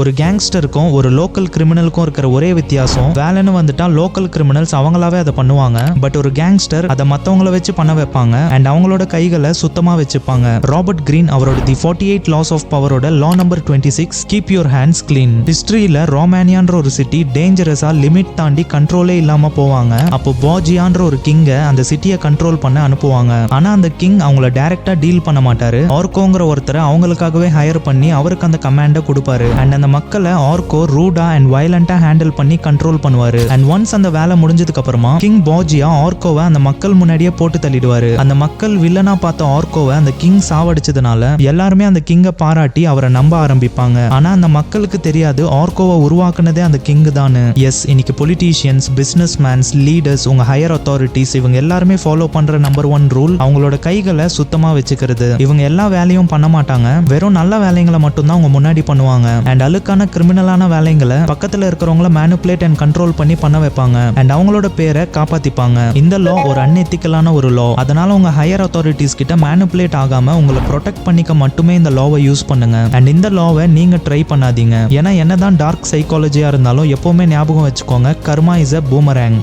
ஒரு கேங்ஸ்டருக்கும் ஒரு லோக்கல் கிரிமினலுக்கும் இருக்கிற ஒரே வித்தியாசம், வேலைன்னு வந்துட்டா லோக்கல் கிரிமினல்ஸ் அவங்களாவே அதை பண்ணுவாங்க. பட் ஒரு கேங்ஸ்டர் அதை மத்தவங்கள வச்சு பண்ண வைப்பாங்க அண்ட் அவங்களோட கைகளை சுத்தமா வச்சுப்பாங்க. ராபர்ட் கிரீன் அவரோட தி 48 லாஸ் ஆஃப் பவரோட law number 26 keep your hands clean. ஹிஸ்டரியில ரோமானியான்ற ஒரு சிட்டி டேஞ்சரஸா லிமிட் தாண்டி கண்ட்ரோலே இல்லாம போவாங்க. அப்போ போர்ஜியான்ற ஒரு கிங்க அந்த சிட்டியை கண்ட்ரோல் பண்ண அனுப்புவாங்க. ஆனா அந்த கிங் அவங்கள டைரக்டா டீல் பண்ண மாட்டாரு. ஆர்கோங்கிற ஒருத்தரை அவங்களுக்காகவே ஹையர் பண்ணி அவருக்கு அந்த கமாண்டை கொடுப்பாரு. அண்ட் அந்த மக்களை ஆர்கோ ரூடா அண்ட் வயலண்டா ஹேண்டில் பண்ணி கண்ட்ரோல் பண்ணுவாரு. அண்ட் ஒன்ஸ் அந்த வேலை முடிஞ்சதுக்கு அப்புறமா கிங் போர்ஜியா ஆர்கோவை அந்த மக்கள் முன்னாடியே போட்டு தள்ளிடுவாரு. அந்த மக்கள் வில்லனா பார்த்த ஆர்கோவை அந்த கிங் சாவடிச்சதுனால எல்லாருமே அந்த கிங்க பாராட்டி அவரை நம்ப ஆரம்பிப்பாங்க. ஆனா அந்த மக்களுக்கு தெரியாது ஆர்கோவை உருவாக்குனதே அந்த கிங் தான். எஸ், இன்னைக்கு பொலிட்டீஷியன்ஸ், பிசினஸ் மேன்ஸ், லீடர்ஸ், உங்க ஹையர் அத்தாரிட்டிஸ் இவங்க எல்லாருமே ஃபாலோ பண்ற நம்பர் 1 ரூல் அவங்களோட கைகளை சுத்தமா வச்சுக்கிறது. இவங்க எல்லா வேலையும் பண்ண மாட்டாங்க, வெறும் நல்ல வேலைங்களை மட்டும்தான் அவங்க முன்னாடி பண்ணுவாங்க. அண்ட் அழுக்கான கிரிமினலான வேலைங்களை பக்கத்துல இருக்கிறவங்கள மேனிபுலேட் அண்ட் கண்ட்ரோல் பண்ணி பண்ண வைப்பாங்க அண்ட் அவங்களோட பேரை காப்பாத்திப்பாங்க. இந்த லா ஒரு அன்எத்திக்கலான ஒரு லா. அதனால உங்க ஹையர் அத்தாரிட்டிஸ் கிட்ட மேனிபுலேட் ஆகாம உங்களை ப்ரொடெக்ட் பண்ணிக்க மட்டுமே இந்த லாவை யூஸ் பண்ணுங்க. அண்ட் இந்த லாவை நீங்க ட்ரை பண்ணாதீங்க. ஏன்னா என்னதான் டார்க் சைக்காலஜியா இருந்தாலும் எப்பவுமே ஞாபகம் வச்சுக்கோங்க, கர்மா இஸ் அ பூமராங்.